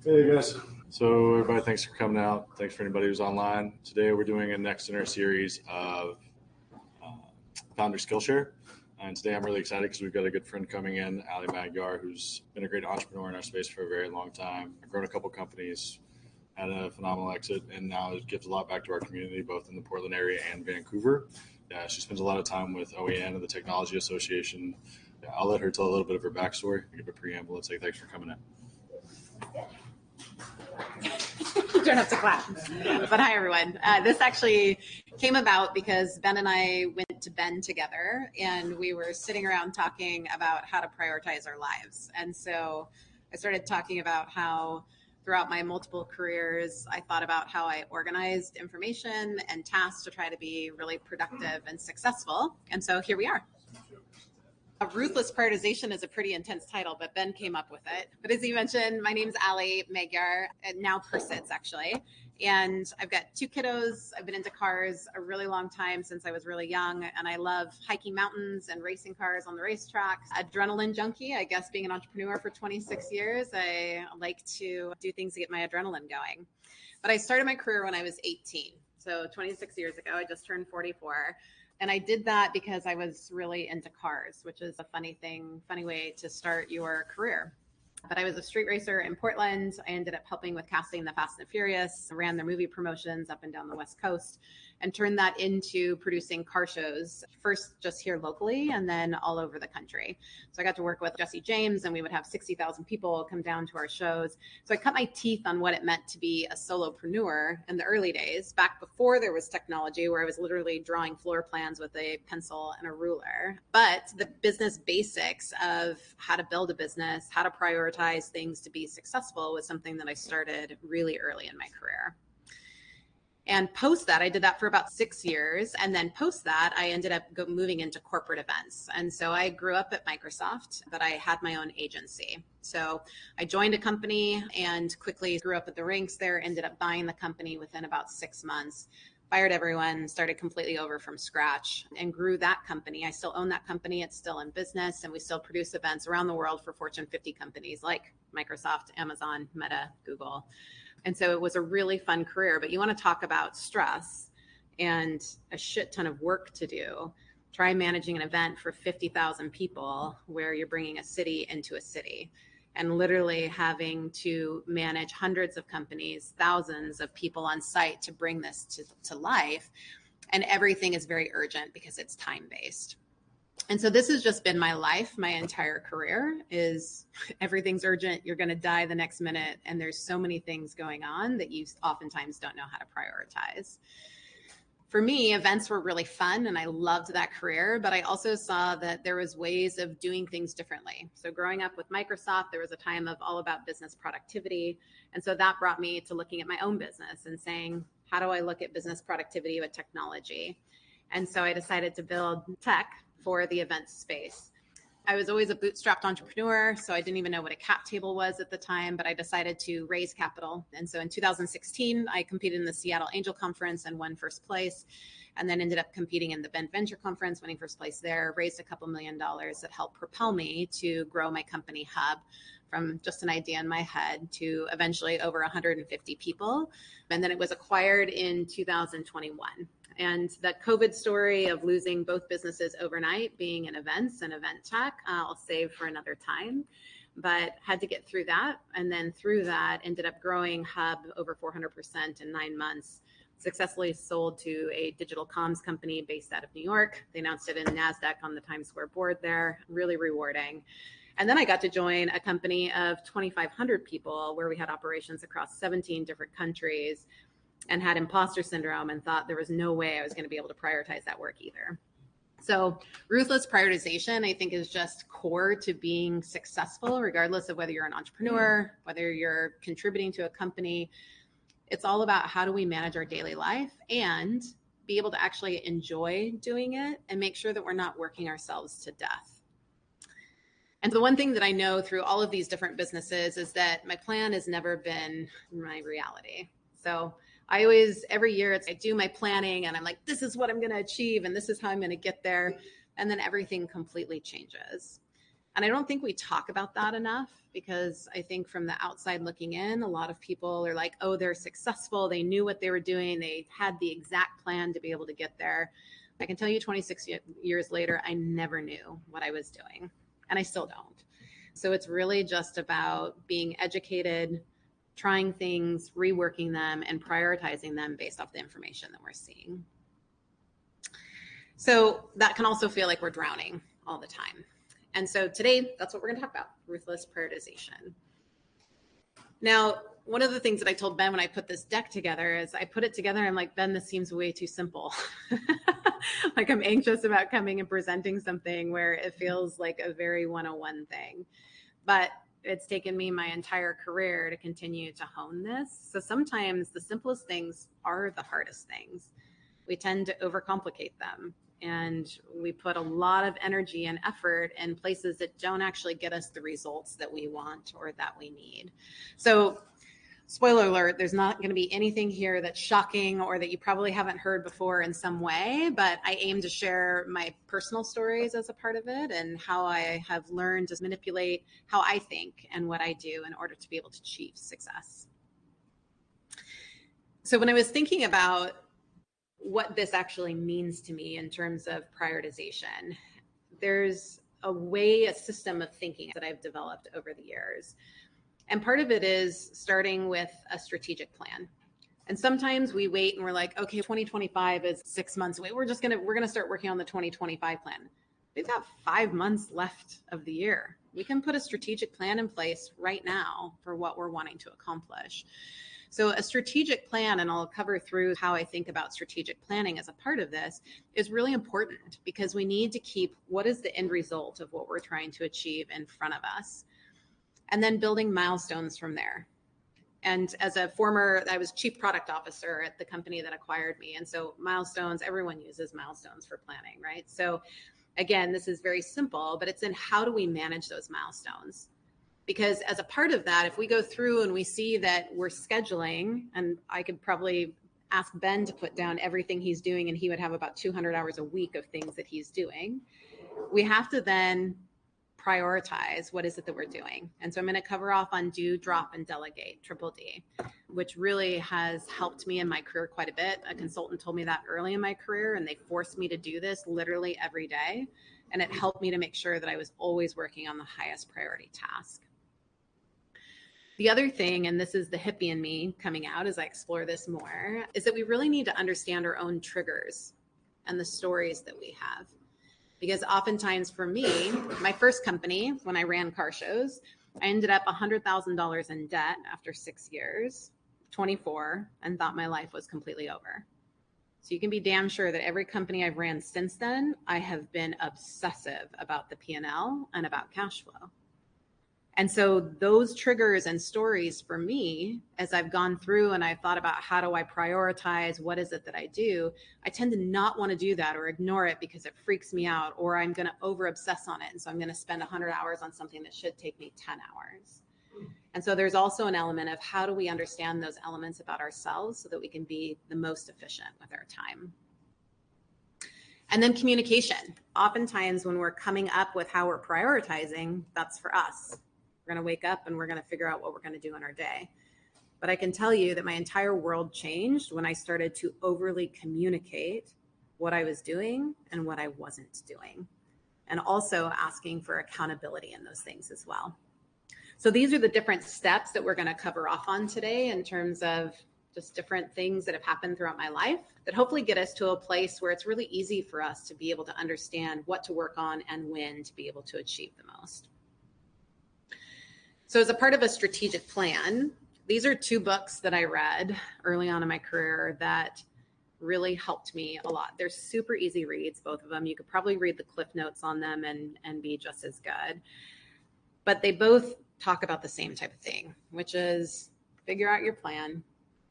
Hey guys. So everybody, thanks for coming out. Thanks for anybody who's online. Today we're doing a next in our series of Founder Skillshare. And today I'm really excited because we've got a good friend coming in, Allie Persitz, who's been a great entrepreneur in our space for a very long time. I've grown a couple companies, had a phenomenal exit, and now gives a lot back to our community, both in the Portland area and Vancouver. She spends a lot of time with OEN and the Technology Association. I'll let her tell a little bit of her backstory, give a preamble, and say thanks for coming in. You don't have to clap. But hi, everyone. This actually came about because Ben and I went to Ben together, and we were sitting around talking about how to prioritize our lives. And so I started talking about how throughout my multiple careers, I thought about how I organized information and tasks to try to be really productive and successful. And so here we are. Ruthless Prioritization is a pretty intense title, but Ben came up with it. But as you mentioned, my name's Allie Persitz, now Persitz actually. And I've got two kiddos. I've been into cars a really long time since I was really young. And I love hiking mountains and racing cars on the racetrack. Adrenaline junkie, I guess, being an entrepreneur for 26 years. I like to do things to get my adrenaline going. But I started my career when I was 18. So 26 years ago, I just turned 44. And I did that because I was really into cars, which is a funny way to start your career. But I was a street racer in Portland. I ended up helping with casting the Fast and Furious, ran their movie promotions up and down the West Coast, and turned that into producing car shows, first just here locally and then all over the country. So I got to work with Jesse James, and we would have 60,000 people come down to our shows. So I cut my teeth on what it meant to be a solopreneur in the early days, back before there was technology, where I was literally drawing floor plans with a pencil and a ruler. But the business basics of how to build a business, how to prioritize things to be successful was something that I started really early in my career. And post that, I did that for about 6 years. And then post that, I ended up moving into corporate events. And so I grew up at Microsoft, but I had my own agency. So I joined a company and quickly grew up at the ranks there, ended up buying the company within about 6 months. Fired everyone, started completely over from scratch, and grew that company. I still own that company. It's still in business, and we still produce events around the world for Fortune 50 companies like Microsoft, Amazon, Meta, Google. And so it was a really fun career. But you want to talk about stress and a shit ton of work to do. Try managing an event for 50,000 people where you're bringing a city into a city, and literally having to manage hundreds of companies, thousands of people on site to bring this to life. And everything is very urgent because it's time-based. And so this has just been my life. My entire career is everything's urgent. You're going to die the next minute. And there's so many things going on that you oftentimes don't know how to prioritize. For me, events were really fun and I loved that career, but I also saw that there was ways of doing things differently. So growing up with Microsoft, there was a time of all about business productivity. And so that brought me to looking at my own business and saying, how do I look at business productivity with technology? And so I decided to build tech for the events space. I was always a bootstrapped entrepreneur, so I didn't even know what a cap table was at the time, but I decided to raise capital. And so in 2016, I competed in the Seattle Angel Conference and won first place, and then ended up competing in the Ben Venture Conference, winning first place there, raised a couple $1 million that helped propel me to grow my company Hub from just an idea in my head to eventually over 150 people. And then it was acquired in 2021. And that COVID story of losing both businesses overnight, being in events and event tech, I'll save for another time, but had to get through that. And then through that, ended up growing Hub over 400% in 9 months, successfully sold to a digital comms company based out of New York. They announced it in NASDAQ on the Times Square board there, really rewarding. And then I got to join a company of 2,500 people where we had operations across 17 different countries, and had imposter syndrome and thought there was no way I was going to be able to prioritize that work either. So ruthless prioritization, I think, is just core to being successful, regardless of whether you're an entrepreneur, whether you're contributing to a company. It's all about how do we manage our daily life and be able to actually enjoy doing it and make sure that we're not working ourselves to death. And the one thing that I know through all of these different businesses is that my plan has never been my reality. So I always, every year, I do my planning and I'm like, this is what I'm going to achieve and this is how I'm going to get there. And then everything completely changes. And I don't think we talk about that enough, because I think from the outside looking in, a lot of people are like, oh, they're successful. They knew what they were doing. They had the exact plan to be able to get there. I can tell you 26 years later, I never knew what I was doing, and I still don't. So it's really just about being educated, trying things, reworking them, and prioritizing them based off the information that we're seeing. So that can also feel like we're drowning all the time. And so today, that's what we're going to talk about, ruthless prioritization. Now, one of the things that I told Ben when I put this deck together is I put it together and I'm like, Ben, this seems way too simple. Like I'm anxious about coming and presenting something where it feels like a very 101 thing. But it's taken me my entire career to continue to hone this. So sometimes the simplest things are the hardest things. We tend to overcomplicate them, and we put a lot of energy and effort in places that don't actually get us the results that we want or that we need. So spoiler alert, there's not going to be anything here that's shocking or that you probably haven't heard before in some way, but I aim to share my personal stories as a part of it and how I have learned to manipulate how I think and what I do in order to be able to achieve success. So when I was thinking about what this actually means to me in terms of prioritization, there's a system of thinking that I've developed over the years. And part of it is starting with a strategic plan. And sometimes we wait and we're like, okay, 2025 is 6 months away. We're going to start working on the 2025 plan. We've got 5 months left of the year. We can put a strategic plan in place right now for what we're wanting to accomplish. So a strategic plan, and I'll cover through how I think about strategic planning as a part of this, is really important because we need to keep what is the end result of what we're trying to achieve in front of us, and then building milestones from there. And as I was chief product officer at the company that acquired me. And so milestones, everyone uses milestones for planning, right? So again, this is very simple, but it's in how do we manage those milestones? Because as a part of that, if we go through and we see that we're scheduling, and I could probably ask Ben to put down everything he's doing, and he would have about 200 hours a week of things that he's doing, we have to then prioritize what is it that we're doing. And so I'm going to cover off on do, drop, and delegate, triple D, which really has helped me in my career quite a bit. A consultant told me that early in my career, and they forced me to do this literally every day. And it helped me to make sure that I was always working on the highest priority task. The other thing, and this is the hippie in me coming out as I explore this more, is that we really need to understand our own triggers and the stories that we have. Because oftentimes for me, my first company, when I ran car shows, I ended up $100,000 in debt after 6 years, 24, and thought my life was completely over. So you can be damn sure that every company I've ran since then, I have been obsessive about the P&L and about cash flow. And so those triggers and stories for me, as I've gone through and I've thought about how do I prioritize, what is it that I do, I tend to not want to do that or ignore it because it freaks me out, or I'm going to over obsess on it. And so I'm going to spend 100 hours on something that should take me 10 hours. And so there's also an element of how do we understand those elements about ourselves so that we can be the most efficient with our time. And then communication. Oftentimes when we're coming up with how we're prioritizing, that's for us. We're going to wake up and we're going to figure out what we're going to do in our day. But I can tell you that my entire world changed when I started to overly communicate what I was doing and what I wasn't doing. And also asking for accountability in those things as well. So these are the different steps that we're going to cover off on today in terms of just different things that have happened throughout my life that hopefully get us to a place where it's really easy for us to be able to understand what to work on and when to be able to achieve the most. So as a part of a strategic plan, these are 2 books that I read early on in my career that really helped me a lot. They're super easy reads, both of them. You could probably read the cliff notes on them and be just as good. But they both talk about the same type of thing, which is figure out your plan.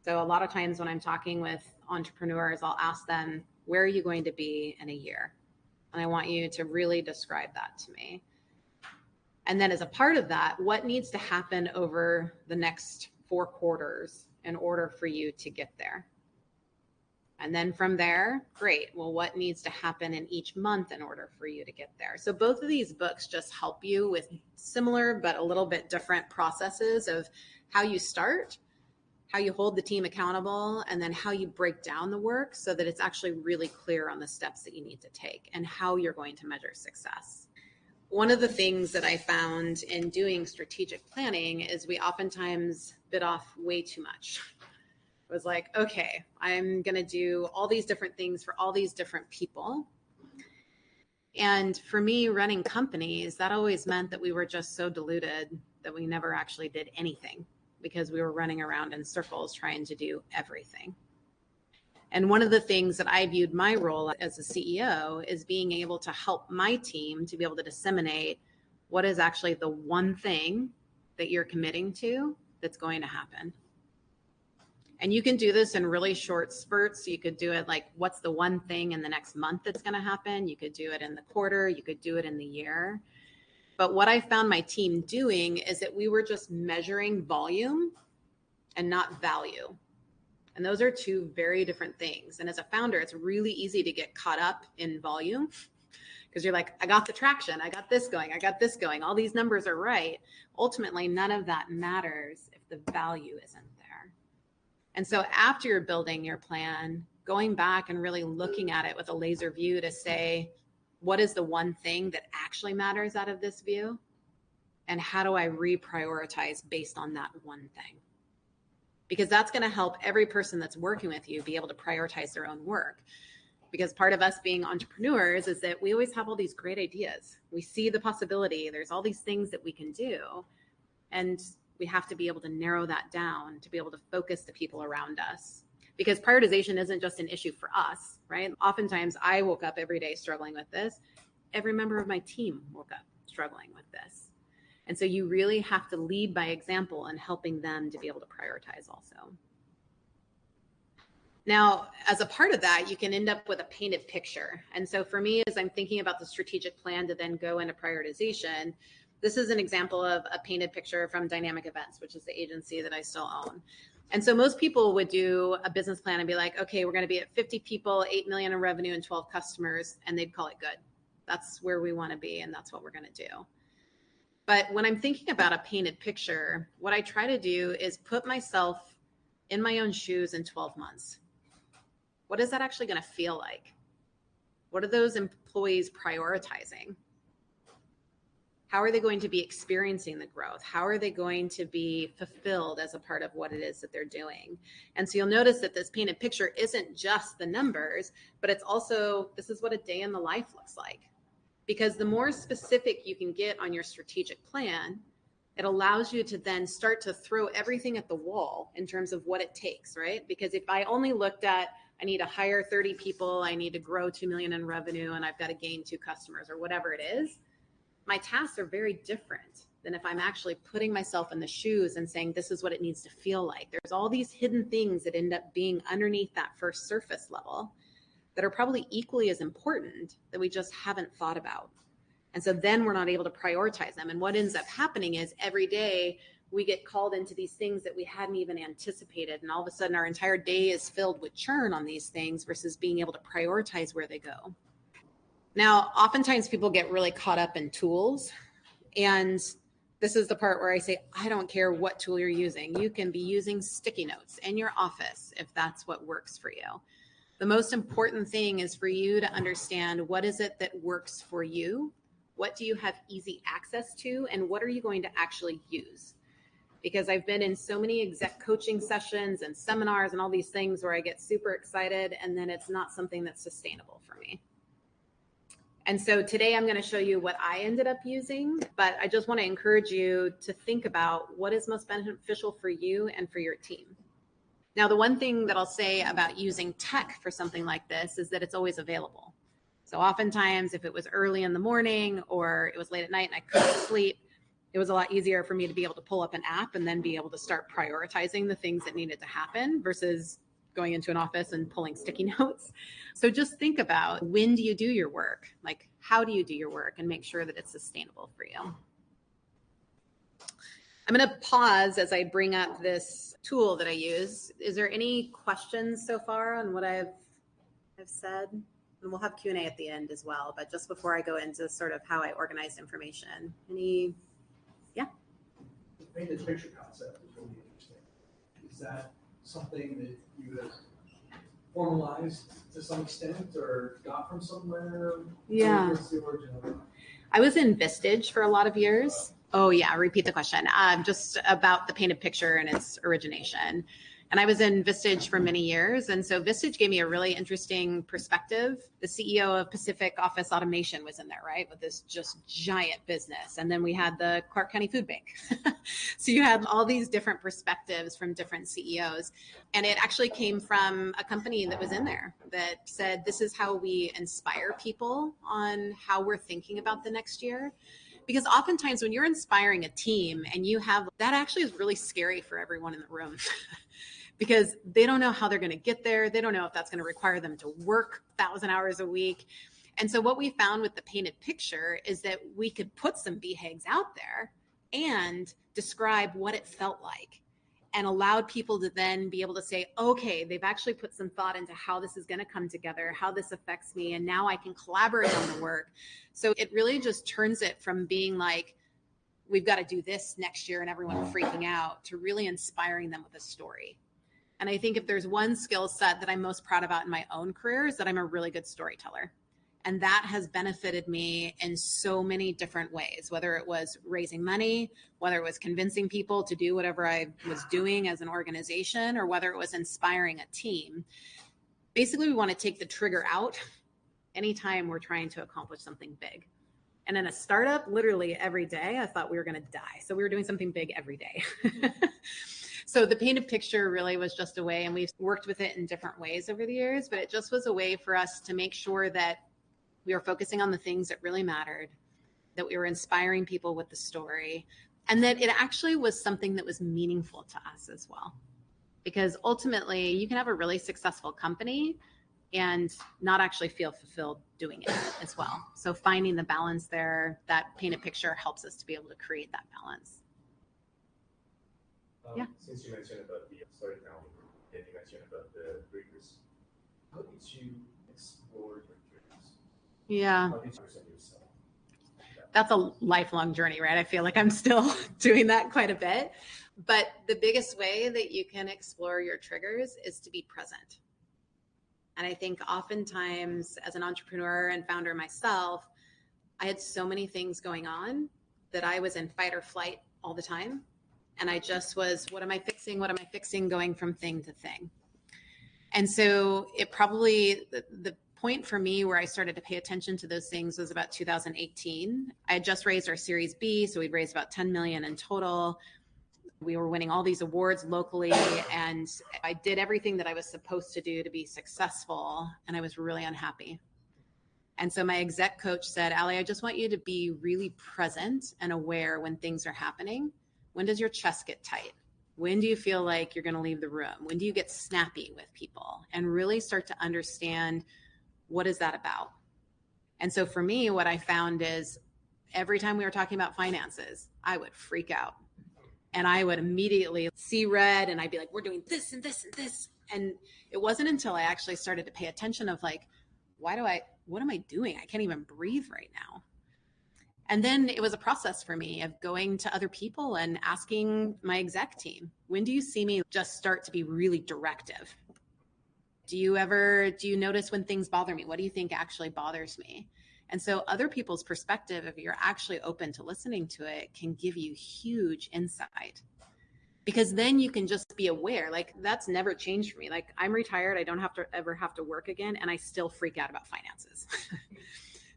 So a lot of times when I'm talking with entrepreneurs, I'll ask them, where are you going to be in a year? And I want you to really describe that to me. And then as a part of that, what needs to happen over the next 4 quarters in order for you to get there? And then from there, great. Well, what needs to happen in each month in order for you to get there? So both of these books just help you with similar but a little bit different processes of how you start, how you hold the team accountable, and then how you break down the work so that it's actually really clear on the steps that you need to take and how you're going to measure success. One of the things that I found in doing strategic planning is we oftentimes bit off way too much. It was like, okay, I'm going to do all these different things for all these different people. And for me, running companies, that always meant that we were just so diluted that we never actually did anything because we were running around in circles trying to do everything. And one of the things that I viewed my role as a CEO is being able to help my team to be able to disseminate what is actually the one thing that you're committing to that's going to happen. And you can do this in really short spurts. You could do it like, what's the one thing in the next month that's going to happen? You could do it in the quarter. You could do it in the year. But what I found my team doing is that we were just measuring volume and not value. And those are two very different things. And as a founder, it's really easy to get caught up in volume because you're like, I got the traction. I got this going. I got this going. All these numbers are right. Ultimately, none of that matters if the value isn't there. And so after you're building your plan, going back and really looking at it with a laser view to say, what is the one thing that actually matters out of this view? And how do I reprioritize based on that one thing? Because that's going to help every person that's working with you be able to prioritize their own work. Because part of us being entrepreneurs is that we always have all these great ideas. We see the possibility. There's all these things that we can do. And we have to be able to narrow that down to be able to focus the people around us. Because prioritization isn't just an issue for us, right? Oftentimes I woke up every day struggling with this. Every member of my team woke up struggling with this. And so you really have to lead by example in helping them to be able to prioritize also. Now, as a part of that, you can end up with a painted picture. And so for me, as I'm thinking about the strategic plan to then go into prioritization, this is an example of a painted picture from Dynamic Events, which is the agency that I still own. And so most people would do a business plan and be like, okay, we're going to be at 50 people, 8 million in revenue and 12 customers, and they'd call it good. That's where we want to be, and that's what we're going to do. But when I'm thinking about a painted picture, what I try to do is put myself in my own shoes in 12 months. What is that actually going to feel like? What are those employees prioritizing? How are they going to be experiencing the growth? How are they going to be fulfilled as a part of what it is that they're doing? And so you'll notice that this painted picture isn't just the numbers, but it's also, this is what a day in the life looks like. Because the more specific you can get on your strategic plan, it allows you to then start to throw everything at the wall in terms of what it takes, right? Because if I only looked at, I need to hire 30 people, I need to grow 2 million in revenue, and I've got to gain 2 customers or whatever it is, my tasks are very different than if I'm actually putting myself in the shoes and saying, this is what it needs to feel like. There's all these hidden things that end up being underneath that first surface level that are probably equally as important that we just haven't thought about. And so then we're not able to prioritize them. And what ends up happening is every day we get called into these things that we hadn't even anticipated. And all of a sudden our entire day is filled with churn on these things versus being able to prioritize where they go. Now, oftentimes people get really caught up in tools. And this is the part where I say, I don't care what tool you're using. You can be using sticky notes in your office if that's what works for you. The most important thing is for you to understand what is it that works for you? What do you have easy access to? And what are you going to actually use? Because I've been in so many exec coaching sessions and seminars and all these things where I get super excited and then it's not something that's sustainable for me. And so today I'm going to show you what I ended up using, but I just want to encourage you to think about what is most beneficial for you and for your team. Now, the one thing that I'll say about using tech for something like this is that it's always available. So oftentimes if it was early in the morning or it was late at night and I couldn't sleep, it was a lot easier for me to be able to pull up an app and then be able to start prioritizing the things that needed to happen versus going into an office and pulling sticky notes. So just think about, when do you do your work? Like, how do you do your work, and make sure that it's sustainable for you. I'm going to pause as I bring up this tool that I use. Is there any questions so far on what I've I've said, and we'll have Q&A at the end as well, but just before I go into sort of how I organize information, The painted picture concept is really interesting. Is that something that you have formalized to some extent or got from somewhere? Yeah. What's the origin of it? I was in Vistage for a lot of years. Oh yeah, repeat the question. Just about the painted picture and its origination. And I was in Vistage for many years. And so Vistage gave me a really interesting perspective. The CEO of Pacific Office Automation was in there, right? With this just giant business. And then we had the Clark County Food Bank. So you had all these different perspectives from different CEOs. And it actually came from a company that was in there that said, this is how we inspire people on how we're thinking about the next year. Because oftentimes when you're inspiring a team and you have, that actually is really scary for everyone in the room. Because they don't know how they're going to get there. They don't know if that's going to require them to work 1,000 hours a week. And so what we found with the painted picture is that we could put some BHAGs out there and describe what it felt like and allowed people to then be able to say, okay, they've actually put some thought into how this is going to come together, how this affects me, and now I can collaborate on the work. So it really just turns it from being like, we've got to do this next year and everyone freaking out, to really inspiring them with a story. And I think if there's one skill set that I'm most proud about in my own career is that I'm a really good storyteller. And that has benefited me in so many different ways, whether it was raising money, whether it was convincing people to do whatever I was doing as an organization, or whether it was inspiring a team. Basically, we want to take the trigger out anytime we're trying to accomplish something big. And in a startup, literally every day, I thought we were going to die. So we were doing something big every day. So the painted picture really was just a way, and we've worked with it in different ways over the years, but it just was a way for us to make sure that we were focusing on the things that really mattered, that we were inspiring people with the story, and that it actually was something that was meaningful to us as well. Because ultimately, you can have a really successful company and not actually feel fulfilled doing it as well. So finding the balance there, that painted picture helps us to be able to create that balance. Yeah. Since you mentioned about the storytelling, and you mentioned about the triggers, how did you explore your triggers? Yeah. How did you present yourself? That's a lifelong journey, right? I feel like I'm still doing that quite a bit. But the biggest way that you can explore your triggers is to be present. And I think oftentimes as an entrepreneur and founder myself, I had so many things going on that I was in fight or flight all the time. And I just was, what am I fixing? What am I fixing? Going from thing to thing. And so it probably, the point for me where I started to pay attention to those things was about 2018. I had just raised our Series B. So we'd raised about 10 million in total. We were winning all these awards locally, and I did everything that I was supposed to do to be successful. And I was really unhappy. And so my exec coach said, Allie, I just want you to be really present and aware when things are happening. When does your chest get tight? When do you feel like you're going to leave the room? When do you get snappy with people? And really start to understand, what is that about? And so for me, what I found is every time we were talking about finances, I would freak out. And I would immediately see red, and I'd be like, we're doing this and this and this. And it wasn't until I actually started to pay attention of like, what am I doing? I can't even breathe right now. And then it was a process for me of going to other people and asking my exec team, when do you see me just start to be really directive? Do you notice when things bother me? What do you think actually bothers me? And so other people's perspective, if you're actually open to listening to it, can give you huge insight. Because then you can just be aware, like that's never changed for me. Like I'm retired, I don't ever have to work again, and I still freak out about finances.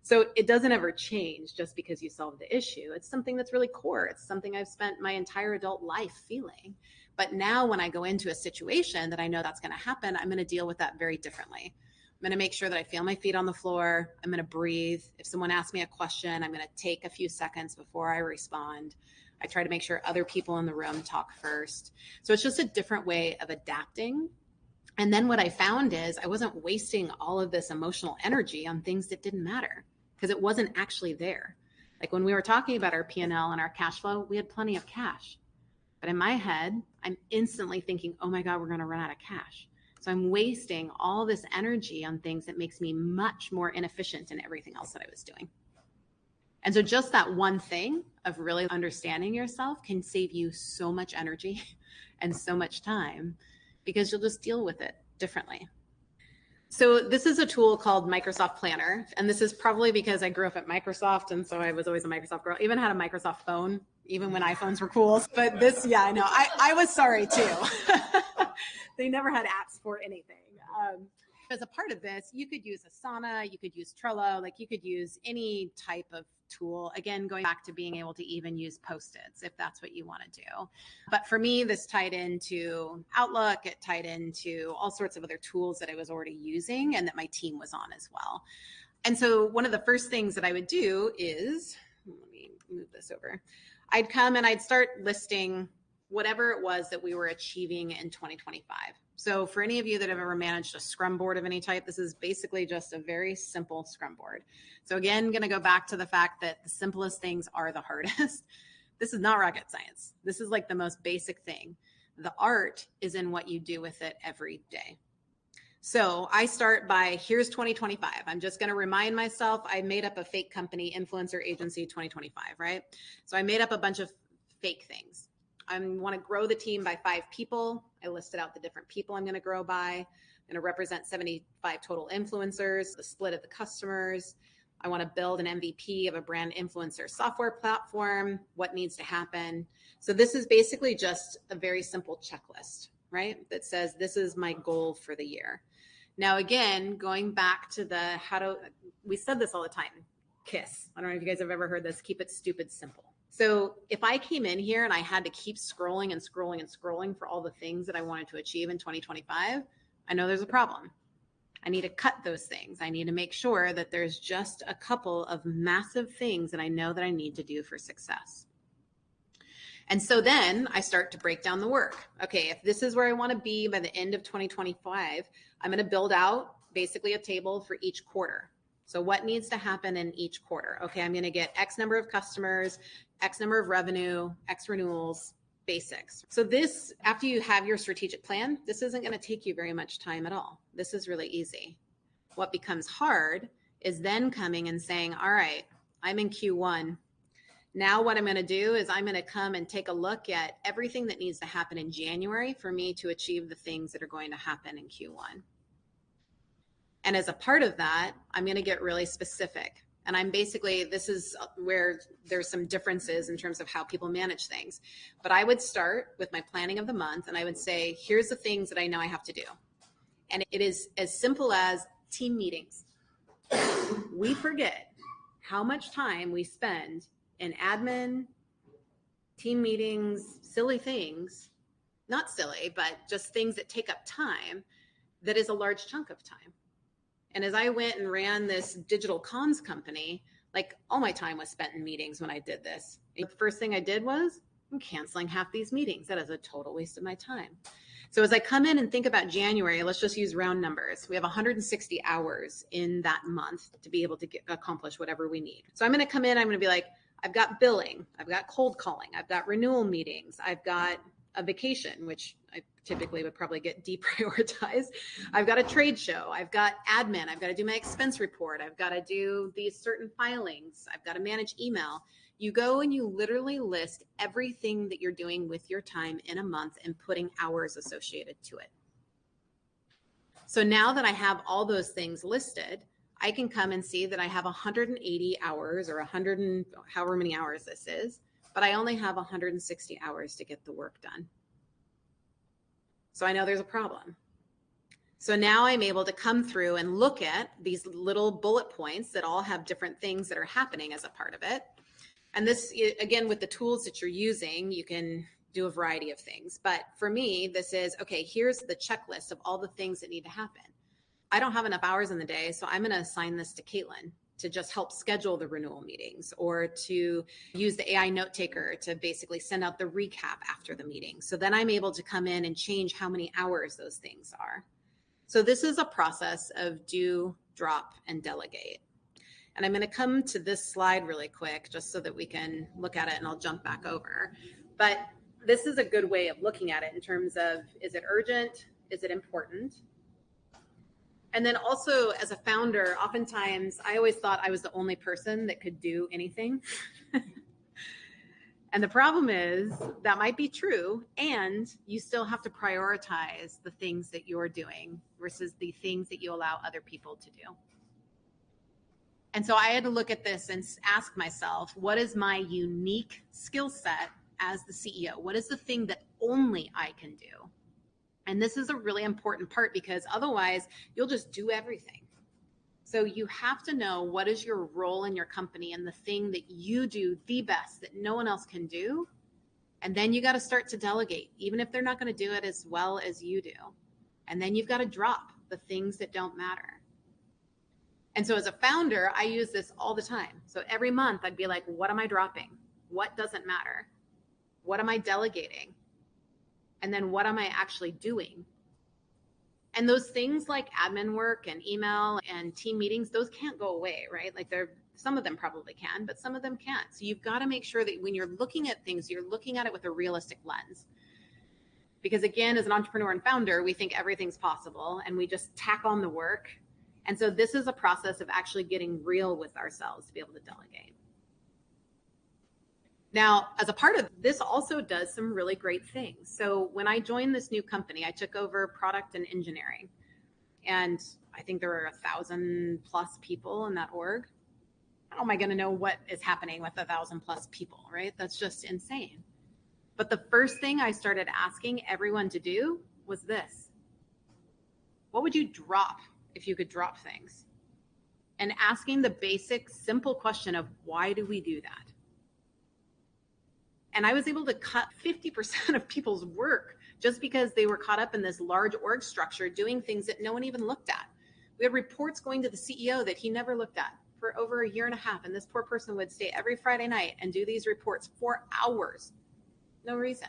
So it doesn't ever change just because you solve the issue. It's something that's really core. It's something I've spent my entire adult life feeling. But now when I go into a situation that I know that's going to happen, I'm going to deal with that very differently. I'm going to make sure that I feel my feet on the floor. I'm going to breathe. If someone asks me a question, I'm going to take a few seconds before I respond. I try to make sure other people in the room talk first. So it's just a different way of adapting. And then what I found is I wasn't wasting all of this emotional energy on things that didn't matter because it wasn't actually there. Like when we were talking about our P&L and our cash flow, we had plenty of cash. But in my head, I'm instantly thinking, oh my God, we're going to run out of cash. So I'm wasting all this energy on things that makes me much more inefficient in everything else that I was doing. And so just that one thing of really understanding yourself can save you so much energy and so much time, because you'll just deal with it differently. So this is a tool called Microsoft Planner. And this is probably because I grew up at Microsoft. And so I was always a Microsoft girl, even had a Microsoft phone, even when iPhones were cool. But this, yeah, I know. I was sorry too. They never had apps for anything. As a part of this, you could use Asana, you could use Trello, like you could use any type of tool. Again, going back to being able to even use Post-its if that's what you want to do. But for me, this tied into Outlook, it tied into all sorts of other tools that I was already using and that my team was on as well. And so one of the first things that I would do is, let me move this over. I'd come and I'd start listing whatever it was that we were achieving in 2025. So for any of you that have ever managed a Scrum board of any type, this is basically just a very simple Scrum board. So again, going to go back to the fact that the simplest things are the hardest. This is not rocket science. This is like the most basic thing. The art is in what you do with it every day. So I start by, here's 2025. I'm just going to remind myself, I made up a fake company, Influencer Agency 2025, right? So I made up a bunch of fake things. I want to grow the team by 5 people. I listed out the different people I'm going to grow by. I'm going to represent 75 total influencers, the split of the customers. I want to build an MVP of a brand influencer software platform, what needs to happen. So this is basically just a very simple checklist, right? That says, this is my goal for the year. Now, again, going back to we said this all the time, KISS. I don't know if you guys have ever heard this, keep it stupid simple. So if I came in here and I had to keep scrolling and scrolling and scrolling for all the things that I wanted to achieve in 2025, I know there's a problem. I need to cut those things. I need to make sure that there's just a couple of massive things that I know that I need to do for success. And so then I start to break down the work. Okay, if this is where I want to be by the end of 2025, I'm going to build out basically a table for each quarter. So what needs to happen in each quarter? Okay, I'm going to get X number of customers, X number of revenue, X renewals, basics. So this, after you have your strategic plan, this isn't going to take you very much time at all. This is really easy. What becomes hard is then coming and saying, all right, I'm in Q1. Now what I'm going to do is I'm going to come and take a look at everything that needs to happen in January for me to achieve the things that are going to happen in Q1. And as a part of that, I'm going to get really specific. And I'm basically, this is where there's some differences in terms of how people manage things. But I would start with my planning of the month and I would say, here's the things that I know I have to do. And it is as simple as team meetings. We forget how much time we spend in admin, team meetings, silly things, not silly, but just things that take up time, that is a large chunk of time. And as I went and ran this digital comms company, like all my time was spent in meetings when I did this. The first thing I did was I'm canceling half these meetings. That is a total waste of my time. So as I come in and think about January, let's just use round numbers. We have 160 hours in that month to be able to accomplish whatever we need. So I'm going to come in, I'm going to be like, I've got billing, I've got cold calling, I've got renewal meetings, I've got a vacation, which I typically would probably get deprioritized. I've got a trade show, I've got admin, I've got to do my expense report, I've got to do these certain filings, I've got to manage email. You go and you literally list everything that you're doing with your time in a month and putting hours associated to it. So now that I have all those things listed, I can come and see that I have 180 hours or 100 and however many hours this is, but I only have 160 hours to get the work done. So I know there's a problem. So now I'm able to come through and look at these little bullet points that all have different things that are happening as a part of it. And this, again, with the tools that you're using, you can do a variety of things. But for me, this is, okay, here's the checklist of all the things that need to happen. I don't have enough hours in the day, so I'm going to assign this to Caitlin to just help schedule the renewal meetings or to use the AI note taker to basically send out the recap after the meeting. So then I'm able to come in and change how many hours those things are. So this is a process of do, drop, and delegate. And I'm going to come to this slide really quick just so that we can look at it, and I'll jump back over. But this is a good way of looking at it in terms of, is it urgent? Is it important? And then also as a founder, oftentimes I always thought I was the only person that could do anything. And the problem is that might be true, and you still have to prioritize the things that you're doing versus the things that you allow other people to do. And so I had to look at this and ask myself, what is my unique skill set as the CEO? What is the thing that only I can do? And this is a really important part, because otherwise you'll just do everything. So you have to know what is your role in your company and the thing that you do the best that no one else can do. And then you got to start to delegate, even if they're not going to do it as well as you do. And then you've got to drop the things that don't matter. And so as a founder, I use this all the time. So every month I'd be like, what am I dropping? What doesn't matter? What am I delegating? And then what am I actually doing? And those things like admin work and email and team meetings, those can't go away, right? Like some of them probably can, but some of them can't. So you've got to make sure that when you're looking at things, you're looking at it with a realistic lens. Because again, as an entrepreneur and founder, we think everything's possible and we just tack on the work. And so this is a process of actually getting real with ourselves to be able to delegate. Now, as a part of this also does some really great things. So when I joined this new company, I took over product and engineering. And I think there are 1,000+ people in that org. How am I going to know what is happening with 1,000+ people, right? That's just insane. But the first thing I started asking everyone to do was this. What would you drop if you could drop things? And asking the basic, simple question of why do we do that? And I was able to cut 50% of people's work just because they were caught up in this large org structure doing things that no one even looked at. We had reports going to the CEO that he never looked at for over 1.5 years. And this poor person would stay every Friday night and do these reports for hours. No reason.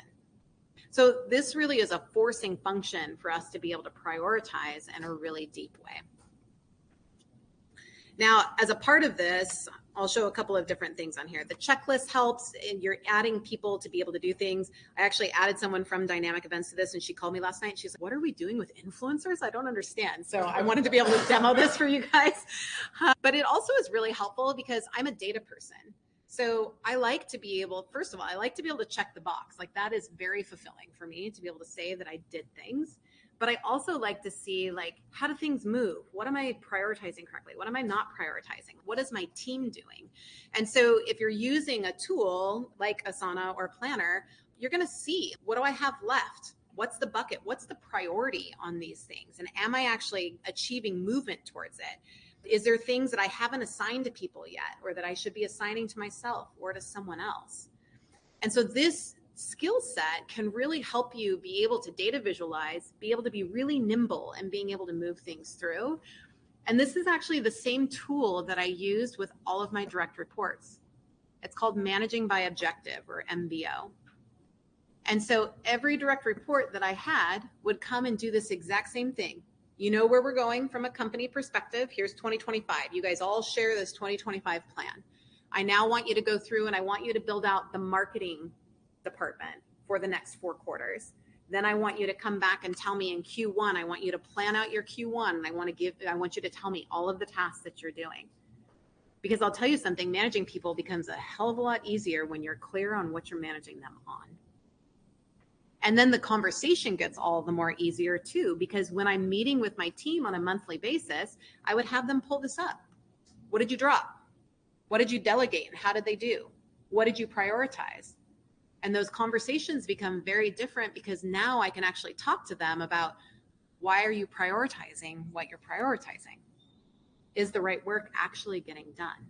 So this really is a forcing function for us to be able to prioritize in a really deep way. Now, as a part of this, I'll show a couple of different things on here. The checklist helps, and you're adding people to be able to do things. I actually added someone from Dynamic Events to this, and she called me last night. She's like, what are we doing with influencers? I don't understand. So I wanted to be able to demo this for you guys. But it also is really helpful because I'm a data person. So I like to be able, first of all, I like to be able to check the box. Like that is very fulfilling for me to be able to say that I did things. But I also like to see, like, how do things move? What am I prioritizing correctly? What am I not prioritizing? What is my team doing? And so if you're using a tool like Asana or Planner, you're going to see, what do I have left? What's the bucket? What's the priority on these things? And am I actually achieving movement towards it? Is there things that I haven't assigned to people yet, or that I should be assigning to myself or to someone else? And so this skill set can really help you be able to data visualize, be able to be really nimble and being able to move things through. And this is actually the same tool that I used with all of my direct reports. It's called Managing by Objective, or MBO. And so every direct report that I had would come and do this exact same thing. You know where we're going from a company perspective. Here's 2025. You guys all share this 2025 plan. I now want you to go through and I want you to build out the marketing department for the next 4 quarters. Then I want you to come back and tell me in Q1, I want you to plan out your Q1, and I want you to tell me all of the tasks that you're doing. Because I'll tell you something, managing people becomes a hell of a lot easier when you're clear on what you're managing them on. And then the conversation gets all the more easier too, because when I'm meeting with my team on a monthly basis, I would have them pull this up. What did you drop? What did you delegate? And how did they do? What did you prioritize? And those conversations become very different because now I can actually talk to them about, why are you prioritizing what you're prioritizing? Is the right work actually getting done?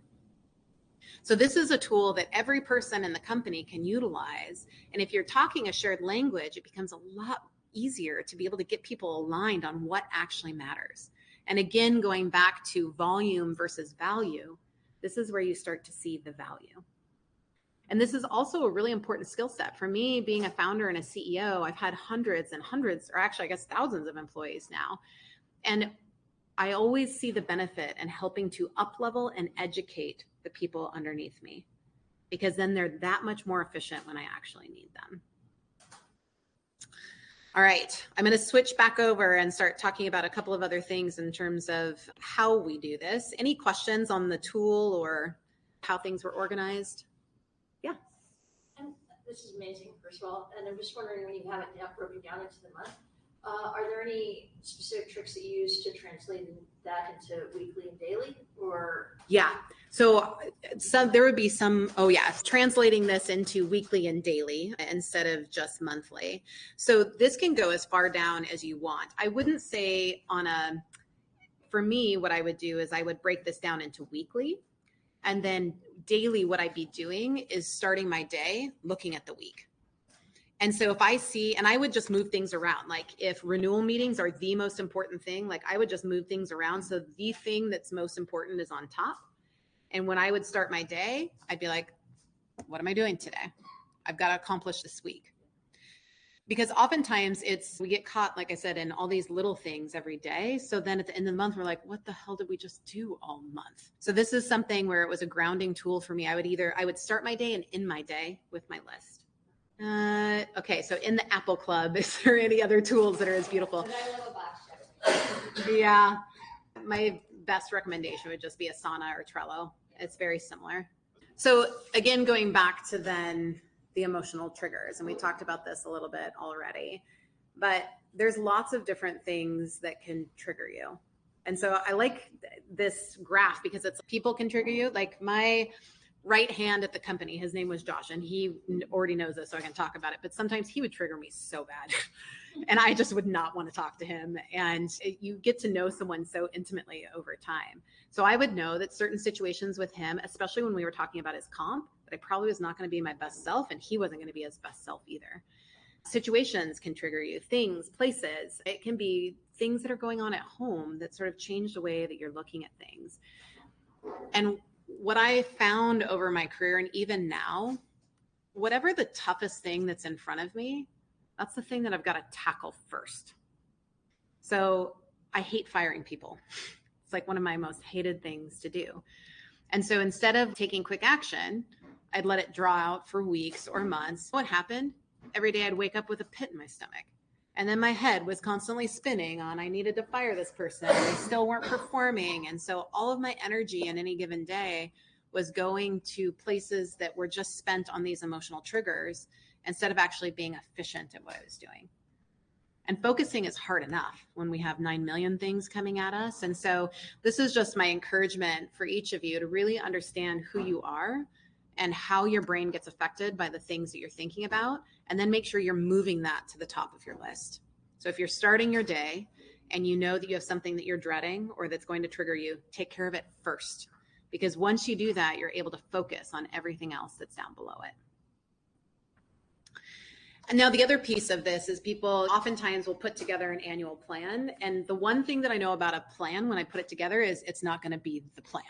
So this is a tool that every person in the company can utilize. And if you're talking a shared language, it becomes a lot easier to be able to get people aligned on what actually matters. And again, going back to volume versus value, this is where you start to see the value. And this is also a really important skill set. For me, being a founder and a CEO, I've had hundreds and hundreds, or actually I guess thousands of employees now. And I always see the benefit in helping to up-level and educate the people underneath me, because then they're that much more efficient when I actually need them. All right, I'm going to switch back over and start talking about a couple of other things in terms of how we do this. Any questions on the tool or how things were organized? Yeah. And this is amazing, first of all. And I'm just wondering, when you have it broken down into the month, are there any specific tricks that you use to translate that into weekly and daily, or? Yeah. So there would be some, translating this into weekly and daily instead of just monthly. So this can go as far down as you want. I wouldn't say for me, what I would do is I would break this down into weekly, and then daily, what I'd be doing is starting my day looking at the week. And so if I see, and I would just move things around, like if renewal meetings are the most important thing, like I would just move things around. So the thing that's most important is on top. And when I would start my day, I'd be like, what am I doing today? I've got to accomplish this week. Because oftentimes we get caught, like I said, in all these little things every day. So then at the end of the month, we're like, what the hell did we just do all month? So this is something where it was a grounding tool for me. I would start my day and end my day with my list. Okay, so in the Apple Club, is there any other tools that are as beautiful? Yeah, my best recommendation would just be Asana or Trello. It's very similar. So again, going back to then the emotional triggers, and we talked about this a little bit already, but there's lots of different things that can trigger you. And so I like this graph because people can trigger you. Like my right hand at the company, his name was Josh, and he already knows this, so I can talk about it. But sometimes he would trigger me so bad and I just would not want to talk to him. And you get to know someone so intimately over time. So I would know that certain situations with him, especially when we were talking about his comp, that I probably was not going to be my best self, and he wasn't going to be his best self either. Situations can trigger you, things, places. It can be things that are going on at home that sort of change the way that you're looking at things. And what I found over my career, and even now, whatever the toughest thing that's in front of me, that's the thing that I've got to tackle first. So I hate firing people. It's like one of my most hated things to do. And so instead of taking quick action, I'd let it draw out for weeks or months. What happened? Every day I'd wake up with a pit in my stomach. And then my head was constantly spinning on, I needed to fire this person. They still weren't performing. And so all of my energy in any given day was going to places that were just spent on these emotional triggers instead of actually being efficient at what I was doing. And focusing is hard enough when we have 9 million things coming at us. And so this is just my encouragement for each of you to really understand who you are and how your brain gets affected by the things that you're thinking about, and then make sure you're moving that to the top of your list. So if you're starting your day and you know that you have something that you're dreading or that's going to trigger you, take care of it first. Because once you do that, you're able to focus on everything else that's down below it. And now the other piece of this is people oftentimes will put together an annual plan. And the one thing that I know about a plan when I put it together is it's not going to be the plan.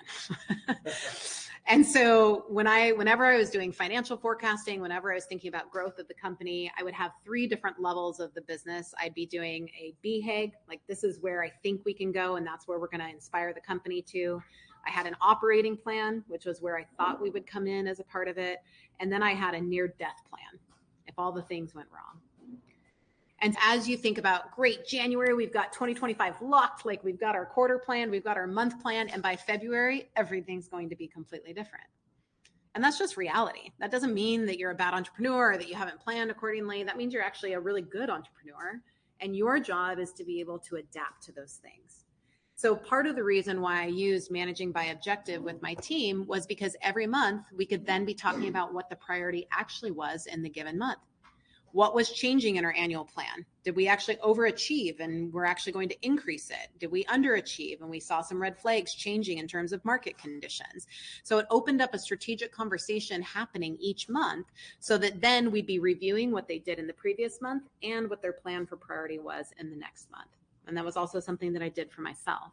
And so whenever I was doing financial forecasting, whenever I was thinking about growth of the company, I would have 3 different levels of the business. I'd be doing a BHAG, like this is where I think we can go, and that's where we're going to inspire the company to. I had an operating plan, which was where I thought we would come in as a part of it. And then I had a near-death plan, if all the things went wrong. And as you think about, great, January, we've got 2025 locked, like we've got our quarter plan, we've got our month plan, and by February, everything's going to be completely different. And that's just reality. That doesn't mean that you're a bad entrepreneur or that you haven't planned accordingly. That means you're actually a really good entrepreneur, and your job is to be able to adapt to those things. So part of the reason why I used managing by objective with my team was because every month we could then be talking about what the priority actually was in the given month. What was changing in our annual plan? Did we actually overachieve and we're actually going to increase it? Did we underachieve and we saw some red flags changing in terms of market conditions? So it opened up a strategic conversation happening each month so that then we'd be reviewing what they did in the previous month and what their plan for priority was in the next month. And that was also something that I did for myself.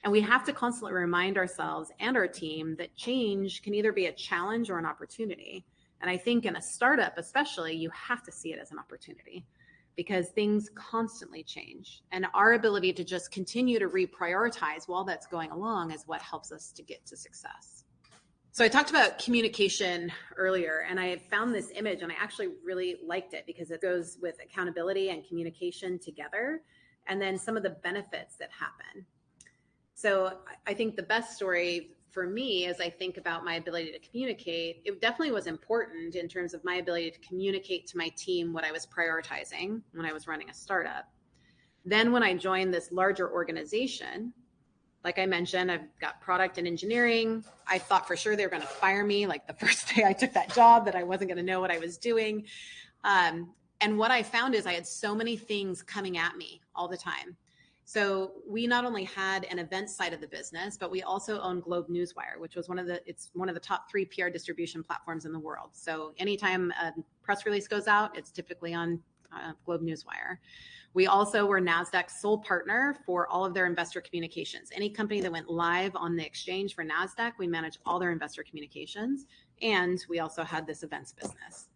And we have to constantly remind ourselves and our team that change can either be a challenge or an opportunity. And I think in a startup, especially, you have to see it as an opportunity because things constantly change. And our ability to just continue to reprioritize while that's going along is what helps us to get to success. So I talked about communication earlier, and I found this image, and I actually really liked it because it goes with accountability and communication together, and then some of the benefits that happen. So I think the best story for me, as I think about my ability to communicate, it definitely was important in terms of my ability to communicate to my team what I was prioritizing when I was running a startup. Then when I joined this larger organization, like I mentioned, I've got product and engineering. I thought for sure they were going to fire me like the first day I took that job, that I wasn't going to know what I was doing. And what I found is I had so many things coming at me all the time. So we not only had an event side of the business, but we also own Globe Newswire, which was it's one of the top 3 PR distribution platforms in the world. So anytime a press release goes out, it's typically on Globe Newswire. We also were NASDAQ's sole partner for all of their investor communications. Any company that went live on the exchange for NASDAQ, we managed all their investor communications. And we also had this events business.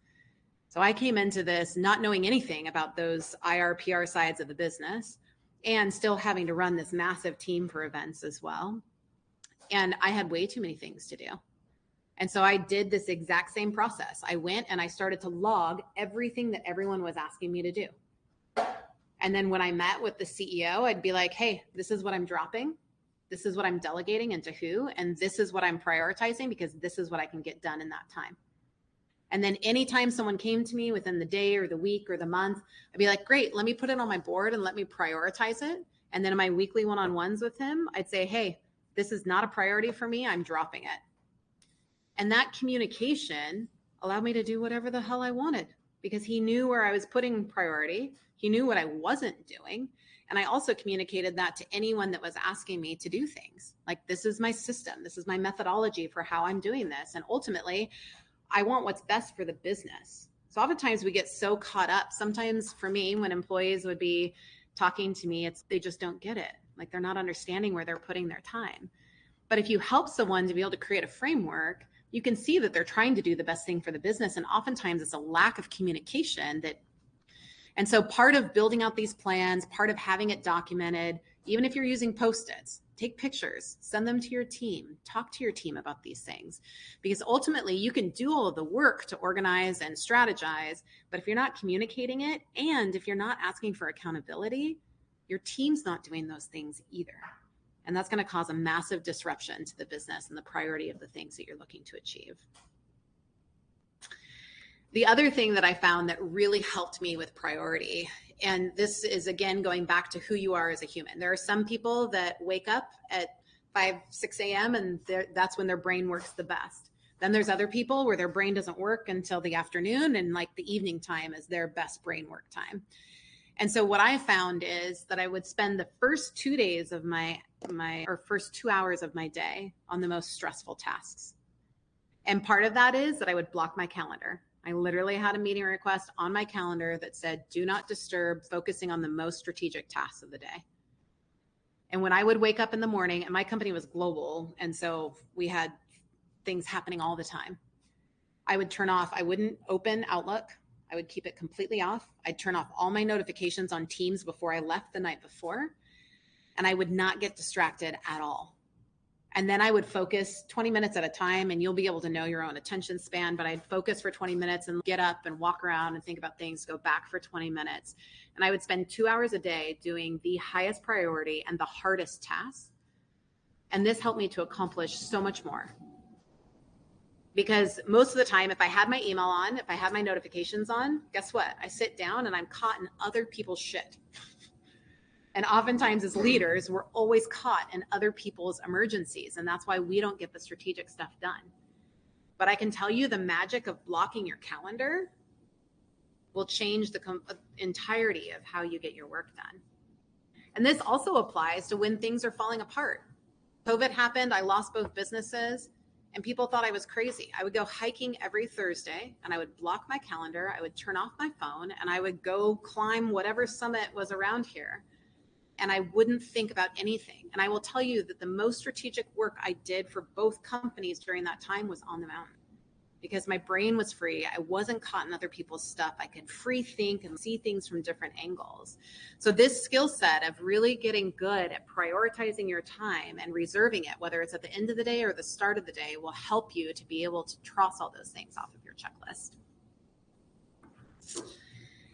So I came into this not knowing anything about those IR, PR sides of the business, and still having to run this massive team for events as well. And I had way too many things to do. And so I did this exact same process. I went and I started to log everything that everyone was asking me to do. And then when I met with the CEO, I'd be like, hey, this is what I'm dropping. This is what I'm delegating and to who. And this is what I'm prioritizing because this is what I can get done in that time. And then anytime someone came to me within the day or the week or the month, I'd be like, great, let me put it on my board and let me prioritize it. And then in my weekly one-on-ones with him, I'd say, hey, this is not a priority for me. I'm dropping it. And that communication allowed me to do whatever the hell I wanted because he knew where I was putting priority. He knew what I wasn't doing. And I also communicated that to anyone that was asking me to do things. Like, this is my system. This is my methodology for how I'm doing this. And ultimately, I want what's best for the business. So oftentimes we get so caught up. Sometimes for me, when employees would be talking to me, they just don't get it. Like, they're not understanding where they're putting their time. But if you help someone to be able to create a framework, you can see that they're trying to do the best thing for the business. And oftentimes it's a lack of communication and so part of building out these plans, part of having it documented, even if you're using Post-its, take pictures, send them to your team, talk to your team about these things, because ultimately you can do all of the work to organize and strategize, but if you're not communicating it and if you're not asking for accountability, your team's not doing those things either. And that's going to cause a massive disruption to the business and the priority of the things that you're looking to achieve. The other thing that I found that really helped me with priority, and this is again going back to who you are as a human. There are some people that wake up at 5, 6 a.m. and that's when their brain works the best. Then there's other people where their brain doesn't work until the afternoon, and like the evening time is their best brain work time. And so what I found is that I would spend the first 2 days of first 2 hours of my day on the most stressful tasks. And part of that is that I would block my calendar. I literally had a meeting request on my calendar that said, do not disturb, focusing on the most strategic tasks of the day. And when I would wake up in the morning, and my company was global, and so we had things happening all the time, I would turn off, I wouldn't open Outlook. I would keep it completely off. I'd turn off all my notifications on Teams before I left the night before, and I would not get distracted at all. And then I would focus 20 minutes at a time, and you'll be able to know your own attention span, but I'd focus for 20 minutes and get up and walk around and think about things, go back for 20 minutes. And I would spend 2 hours a day doing the highest priority and the hardest tasks. And this helped me to accomplish so much more. Because most of the time, if I had my email on, if I had my notifications on, guess what? I sit down and I'm caught in other people's shit. And oftentimes as leaders, we're always caught in other people's emergencies. And that's why we don't get the strategic stuff done. But I can tell you the magic of blocking your calendar will change the entirety of how you get your work done. And this also applies to when things are falling apart. COVID happened, I lost both businesses, and people thought I was crazy. I would go hiking every Thursday, and I would block my calendar, I would turn off my phone, and I would go climb whatever summit was around here. And I wouldn't think about anything. And I will tell you that the most strategic work I did for both companies during that time was on the mountain. because my brain was free. I wasn't caught in other people's stuff. I could free think and see things from different angles. So this skill set of really getting good at prioritizing your time and reserving it, whether it's at the end of the day or the start of the day, will help you to be able to cross all those things off of your checklist.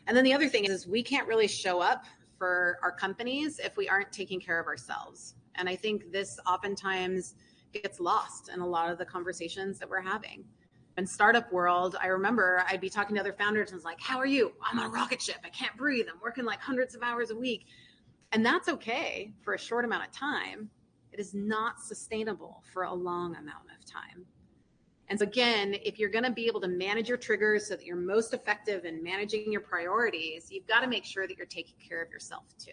And then the other thing is we can't really show up for our companies if we aren't taking care of ourselves. And I think this oftentimes gets lost in a lot of the conversations that we're having. In startup world, I remember I'd be talking to other founders and was like, how are you? I'm on a rocket ship. I can't breathe. I'm working like hundreds of hours a week. And that's okay for a short amount of time. It is not sustainable for a long amount of time. And so again, if you're going to be able to manage your triggers so that you're most effective in managing your priorities, you've got to make sure that you're taking care of yourself too.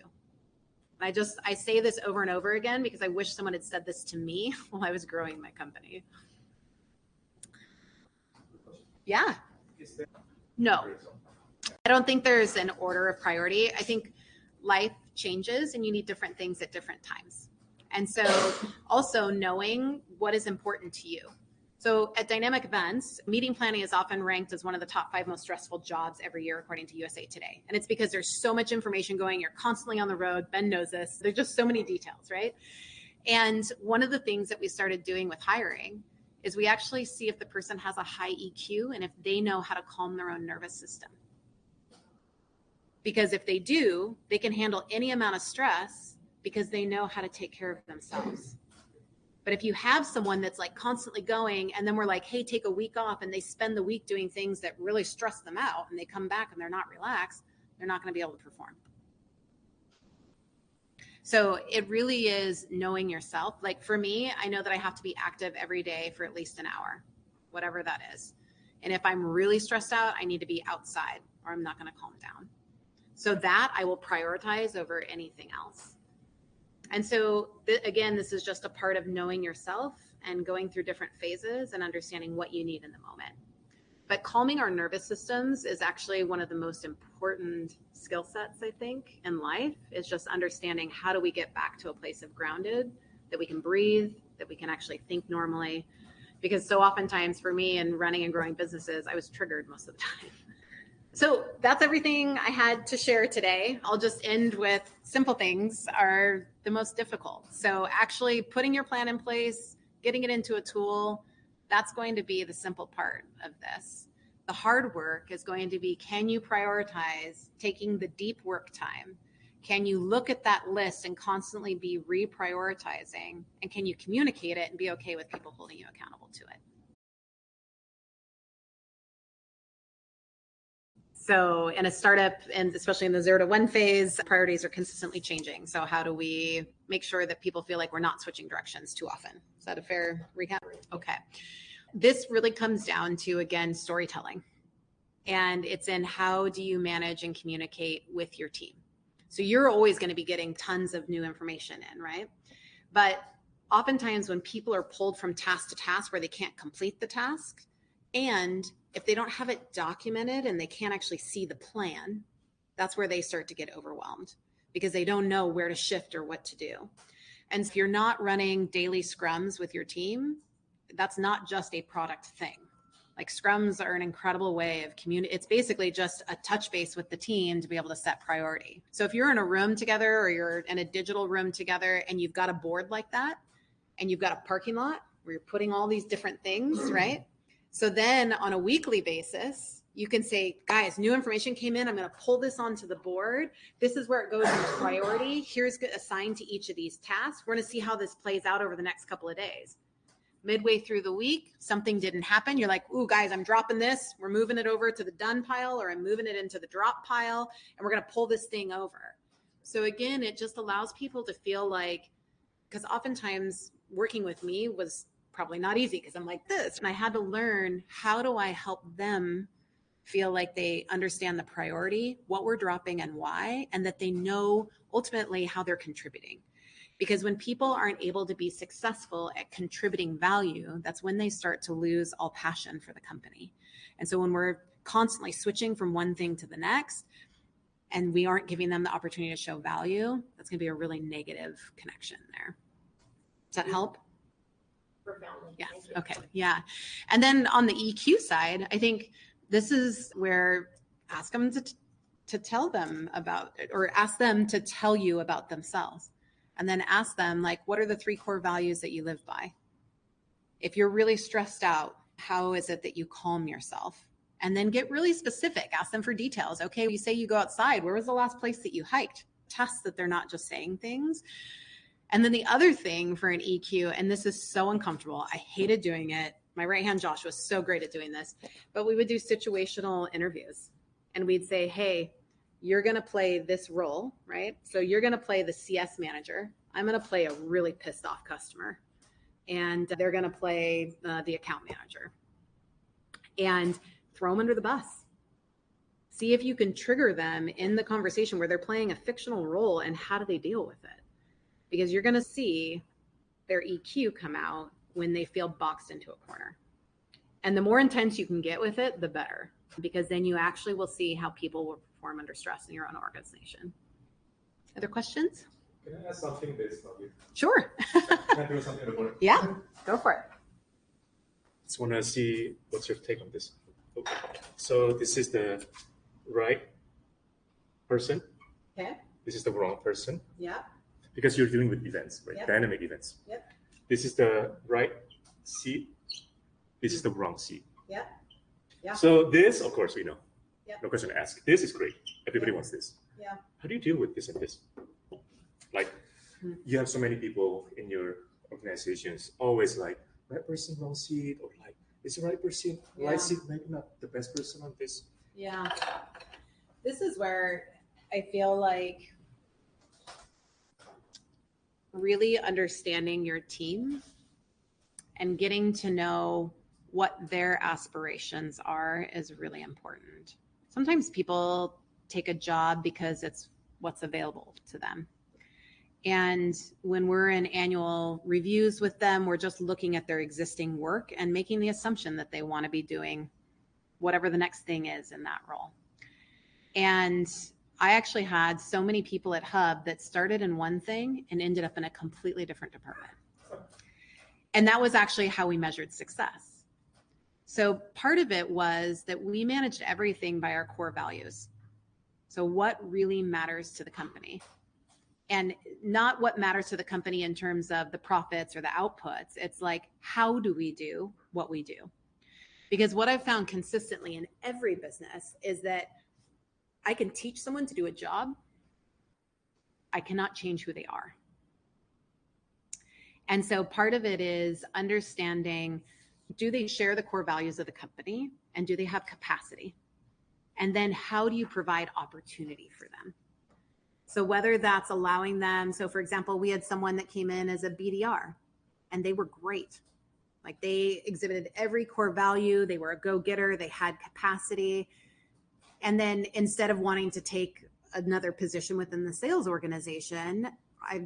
And I say this over and over again because I wish someone had said this to me while I was growing my company. Yeah. No, I don't think there's an order of priority. I think life changes and you need different things at different times. And so also knowing what is important to you. So at Dynamic Events, meeting planning is often ranked as one of the top 5 most stressful jobs every year, according to USA Today. And it's because there's so much information going. You're constantly on the road. Ben knows this. There's just so many details, right? And one of the things that we started doing with hiring is we actually see if the person has a high EQ and if they know how to calm their own nervous system. Because if they do, they can handle any amount of stress because they know how to take care of themselves. But if you have someone that's like constantly going and then we're like, hey, take a week off, and they spend the week doing things that really stress them out and they come back and they're not relaxed, they're not going to be able to perform. So it really is knowing yourself. Like for me, I know that I have to be active every day for at least an hour, whatever that is. And if I'm really stressed out, I need to be outside or I'm not going to calm down. So that I will prioritize over anything else. And so, again, this is just a part of knowing yourself and going through different phases and understanding what you need in the moment. But calming our nervous systems is actually one of the most important skill sets, I think, in life, is just understanding how do we get back to a place of grounded, that we can breathe, that we can actually think normally. Because so oftentimes for me in running and growing businesses, I was triggered most of the time. So that's everything I had to share today. I'll just end with simple things are the most difficult. So actually putting your plan in place, getting it into a tool, that's going to be the simple part of this. The hard work is going to be, can you prioritize taking the deep work time? Can you look at that list and constantly be reprioritizing? And can you communicate it and be okay with people holding you accountable to it? So in a startup, and especially in the 0 to 1 phase, priorities are consistently changing. So how do we make sure that people feel like we're not switching directions too often? Is that a fair recap? Okay. This really comes down to, again, storytelling. And it's in how do you manage and communicate with your team? So you're always going to be getting tons of new information in, right? But oftentimes when people are pulled from task to task where they can't complete the task, and if they don't have it documented and they can't actually see the plan, that's where they start to get overwhelmed because they don't know where to shift or what to do. And if you're not running daily scrums with your team, that's not just a product thing. Like scrums are an incredible way of communicating. It's basically just a touch base with the team to be able to set priority. So if you're in a room together or you're in a digital room together and you've got a board like that and you've got a parking lot where you're putting all these different things, right? So then on a weekly basis, you can say, guys, new information came in. I'm going to pull this onto the board. This is where it goes into priority. Here's assigned to each of these tasks. We're going to see how this plays out over the next couple of days. Midway through the week, something didn't happen. You're like, ooh, guys, I'm dropping this. We're moving it over to the done pile, or I'm moving it into the drop pile, and we're going to pull this thing over. So again, it just allows people to feel like, because oftentimes working with me was probably not easy because I'm like this. And I had to learn, how do I help them feel like they understand the priority, what we're dropping and why, and that they know ultimately how they're contributing. Because when people aren't able to be successful at contributing value, that's when they start to lose all passion for the company. And so when we're constantly switching from one thing to the next, and we aren't giving them the opportunity to show value, that's going to be a really negative connection there. Does that help? profoundly. Yeah. Thank you. Okay. Yeah. And then on the EQ side, I think this is where ask them to tell them about it, or ask them to tell you about themselves. And then ask them, like, what are the 3 core values that you live by? If you're really stressed out, how is it that you calm yourself? And then get really specific. Ask them for details. Okay, you say you go outside. Where was the last place that you hiked? Test that they're not just saying things. And then the other thing for an EQ, and this is so uncomfortable, I hated doing it. My right hand Josh was so great at doing this, but we would do situational interviews and we'd say, hey, you're going to play this role, right? So you're going to play the CS manager. I'm going to play a really pissed off customer, and they're going to play the account manager, and throw them under the bus. See if you can trigger them in the conversation where they're playing a fictional role, and how do they deal with it? Because you're going to see their EQ come out when they feel boxed into a corner. And the more intense you can get with it, the better, because then you actually will see how people will perform under stress in your own organization. Other questions? Can I ask something that's not you? Sure. Can I throw something in the morning? Yeah, go for it. Just want to see what's your take on this. Okay. So this is the right person. Okay. This is the wrong person. Yeah. Because you're dealing with events, right? Yep. Dynamic events. Yep. This is the right seat. This is the wrong seat. Yep. Yeah. So this, of course, we know. Yep. No question to ask. This is great. Everybody wants this. Yeah. How do you deal with this and this? Like, you have so many people in your organizations, always like, right person, wrong seat, or like, is the right person, right seat, maybe not the best person on this. Yeah. This is where I feel like really understanding your team and getting to know what their aspirations are is really important. Sometimes people take a job because it's what's available to them. And when we're in annual reviews with them, we're just looking at their existing work and making the assumption that they want to be doing whatever the next thing is in that role. And I actually had so many people at Hub that started in one thing and ended up in a completely different department. And that was actually how we measured success. So part of it was that we managed everything by our core values. So what really matters to the company? And not what matters to the company in terms of the profits or the outputs. It's like, how do we do what we do? Because what I've found consistently in every business is that I can teach someone to do a job. I cannot change who they are. And so part of it is understanding, do they share the core values of the company, and do they have capacity? And then how do you provide opportunity for them? So whether that's allowing them, so for example, we had someone that came in as a BDR and they were great. Like they exhibited every core value. They were a go-getter. They had capacity. And then instead of wanting to take another position within the sales organization,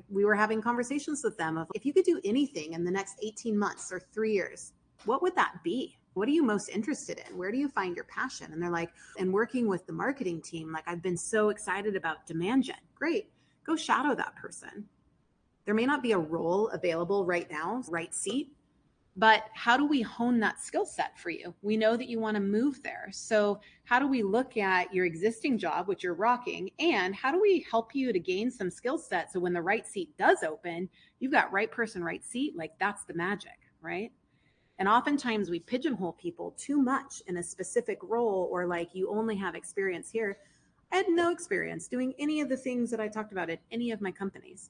we were having conversations with them of, if you could do anything in the next 18 months or 3 years, what would that be? What are you most interested in? Where do you find your passion? And they're like, and working with the marketing team, like I've been so excited about demand gen. Great, go shadow that person. There may not be a role available right now, right seat, but how do we hone that skill set for you? We know that you want to move there. So how do we look at your existing job, which you're rocking, and how do we help you to gain some skill set so when the right seat does open, you've got right person, right seat, like that's the magic, right? And oftentimes we pigeonhole people too much in a specific role, or like you only have experience here. I had no experience doing any of the things that I talked about at any of my companies.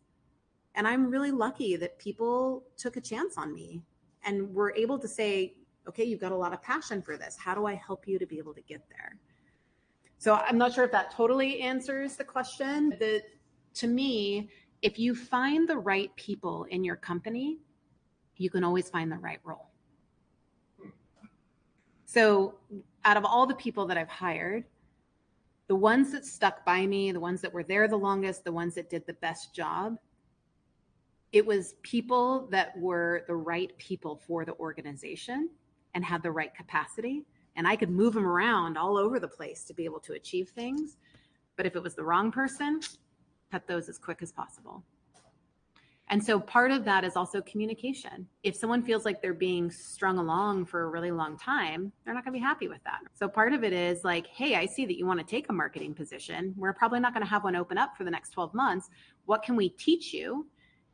And I'm really lucky that people took a chance on me and were able to say, okay, you've got a lot of passion for this. How do I help you to be able to get there? So I'm not sure if that totally answers the question. To me, if you find the right people in your company, you can always find the right role. So out of all the people that I've hired, the ones that stuck by me, the ones that were there the longest, the ones that did the best job, it was people that were the right people for the organization and had the right capacity. And I could move them around all over the place to be able to achieve things. But if it was the wrong person, cut those as quick as possible. And so part of that is also communication. If someone feels like they're being strung along for a really long time, they're not going to be happy with that. So part of it is like, hey, I see that you want to take a marketing position. We're probably not going to have one open up for the next 12 months. What can we teach you?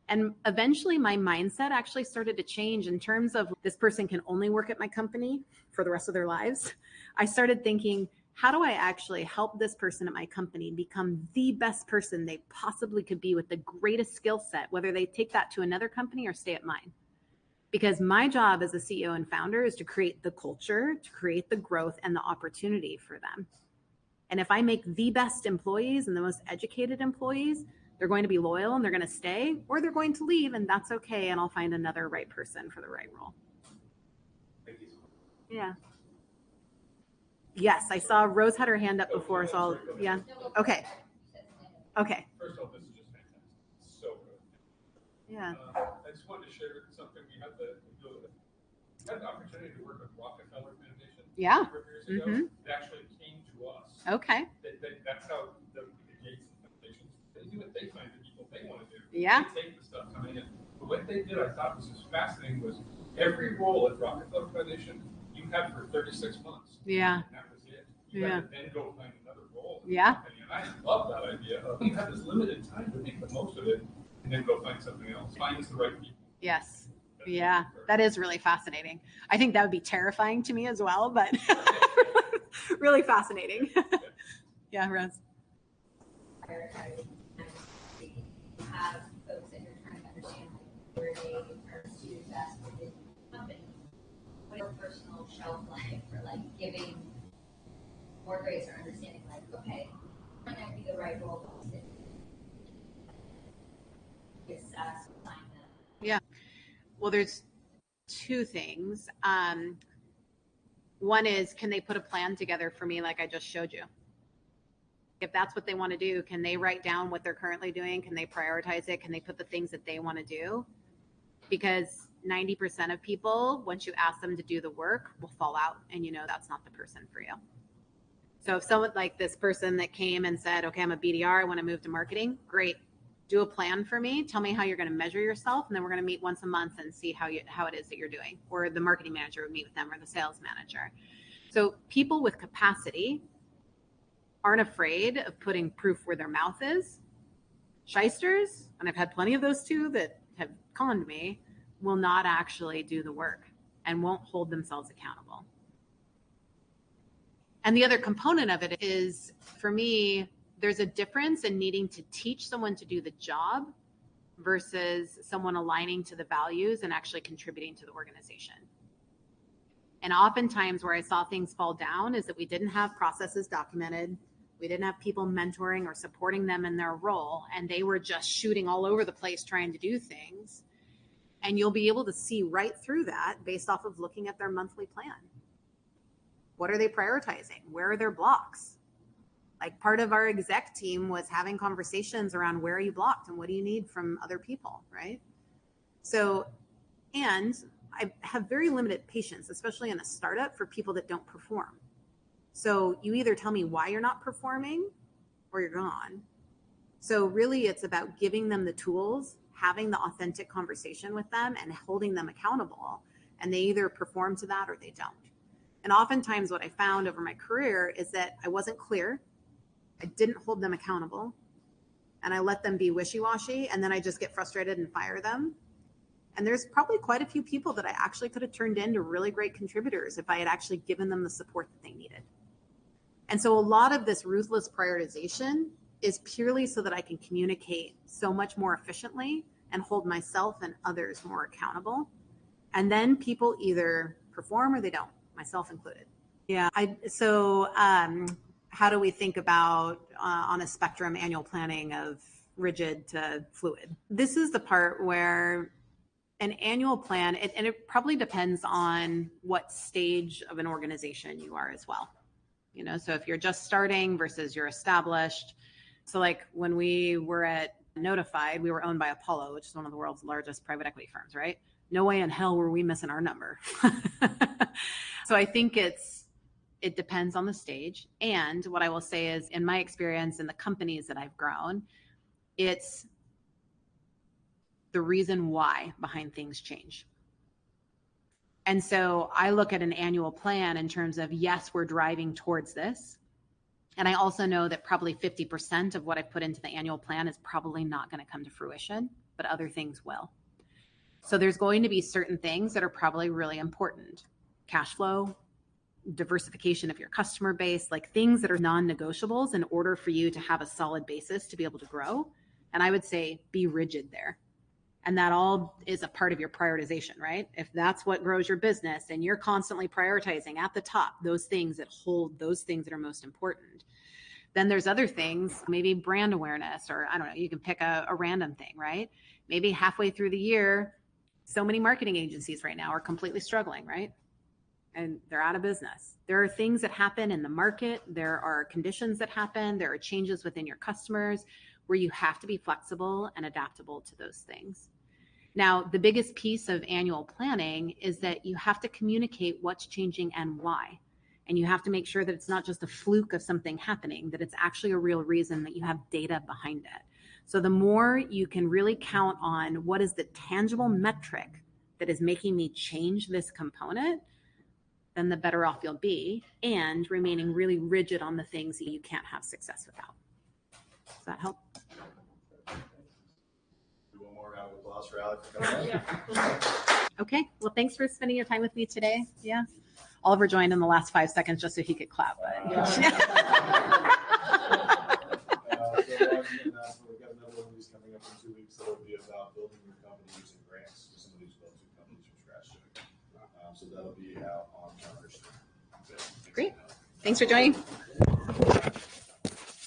And eventually my mindset actually started to change in terms of this person can only work at my company for the rest of their lives. I started thinking, how do I actually help this person at my company become the best person they possibly could be with the greatest skill set, whether they take that to another company or stay at mine? Because my job as a CEO and founder is to create the culture, to create the growth and the opportunity for them. And if I make the best employees and the most educated employees, they're going to be loyal and they're going to stay, or they're going to leave, and that's okay. And I'll find another right person for the right role. Thank you. Yeah. Yes, I saw Rose had her hand up before, so I'll, yeah. Okay. Okay. First off, this is just fantastic. So good. Yeah. I just wanted to share something. We had the opportunity to work with Rockefeller Foundation. Yeah. A number of years ago. It actually came to us. Okay. That's how the Gates and Foundations, they do it. They find the people they want to do. Yeah. They take the stuff coming in. But what they did, I thought was just fascinating, was every role at Rockefeller Foundation you had for 36 months. Yeah. And that was it. You had to then go find another role. Yeah. And I love that idea of you have this limited time to make the most of it and then go find something else. Find the right people. Yes. Yeah. That is really fascinating. I think that would be terrifying to me as well, but really fascinating. Yeah, Rose. Prioritizing. You have folks that you're trying to understand where they are to invest within the company. What your personal shelf life for like giving more grace or understanding, like, okay, might not be the right role, but it's satisfying them. Yeah. Well, there's two things. One is, can they put a plan together for me like I just showed you? If that's what they want to do, can they write down what they're currently doing? Can they prioritize it? Can they put the things that they want to do? Because 90% of people, once you ask them to do the work, will fall out, and you know that's not the person for you. So if someone like this person that came and said, okay, I'm a BDR, I want to move to marketing, great. Do a plan for me. Tell me how you're going to measure yourself, and then we're going to meet once a month and see how it is that you're doing. Or the marketing manager would meet with them, or the sales manager. So people with capacity aren't afraid of putting proof where their mouth is. Shysters, and I've had plenty of those too that have conned me, will not actually do the work and won't hold themselves accountable. And the other component of it is, for me, there's a difference in needing to teach someone to do the job versus someone aligning to the values and actually contributing to the organization. And oftentimes where I saw things fall down is that we didn't have processes documented. We didn't have people mentoring or supporting them in their role, and they were just shooting all over the place trying to do things. And you'll be able to see right through that based off of looking at their monthly plan. What are they prioritizing? Where are their blocks? Like, part of our exec team was having conversations around where are you blocked and what do you need from other people, right? So, and I have very limited patience, especially in a startup, for people that don't perform. So you either tell me why you're not performing or you're gone. So really it's about giving them the tools, having the authentic conversation with them, and holding them accountable. And they either perform to that or they don't. And oftentimes what I found over my career is that I wasn't clear. I didn't hold them accountable, and I let them be wishy-washy, and then I just get frustrated and fire them. And there's probably quite a few people that I actually could have turned into really great contributors if I had actually given them the support that they needed. And so a lot of this ruthless prioritization is purely so that I can communicate so much more efficiently and hold myself and others more accountable. And then people either perform or they don't, myself included. Yeah. How do we think about on a spectrum annual planning of rigid to fluid? This is the part where an annual plan, and it probably depends on what stage of an organization you are as well. You know, so if you're just starting versus you're established. So like when we were at Notified, we were owned by Apollo, which is one of the world's largest private equity firms, right? No way in hell were we missing our number. So I think it depends on the stage. And what I will say is, in my experience in the companies that I've grown, it's the reason why behind things change. And so I look at an annual plan in terms of, yes, we're driving towards this. And I also know that probably 50% of what I put into the annual plan is probably not going to come to fruition, but other things will. So there's going to be certain things that are probably really important. Cash flow, diversification of your customer base, like things that are non-negotiables in order for you to have a solid basis to be able to grow. And I would say be rigid there. And that all is a part of your prioritization, right? If that's what grows your business and you're constantly prioritizing at the top, those things that hold those things that are most important. Then there's other things, maybe brand awareness, or I don't know, you can pick a random thing, right? Maybe halfway through the year, so many marketing agencies right now are completely struggling, right? And they're out of business. There are things that happen in the market. There are conditions that happen. There are changes within your customers where you have to be flexible and adaptable to those things. Now, the biggest piece of annual planning is that you have to communicate what's changing and why. And you have to make sure that it's not just a fluke of something happening, that it's actually a real reason, that you have data behind it. So the more you can really count on what is the tangible metric that is making me change this component, then the better off you'll be, and remaining really rigid on the things that you can't have success without. Does that help? One more round of applause for Allie for coming out. Okay, well, thanks for spending your time with me today. Yeah. Oliver joined in the last 5 seconds just so he could clap. But. We've got another one of these coming up in 2 weeks that will be about building your company using grants to somebody who's built 2 companies from scratch. So that'll be out on March. Great. Thanks for joining.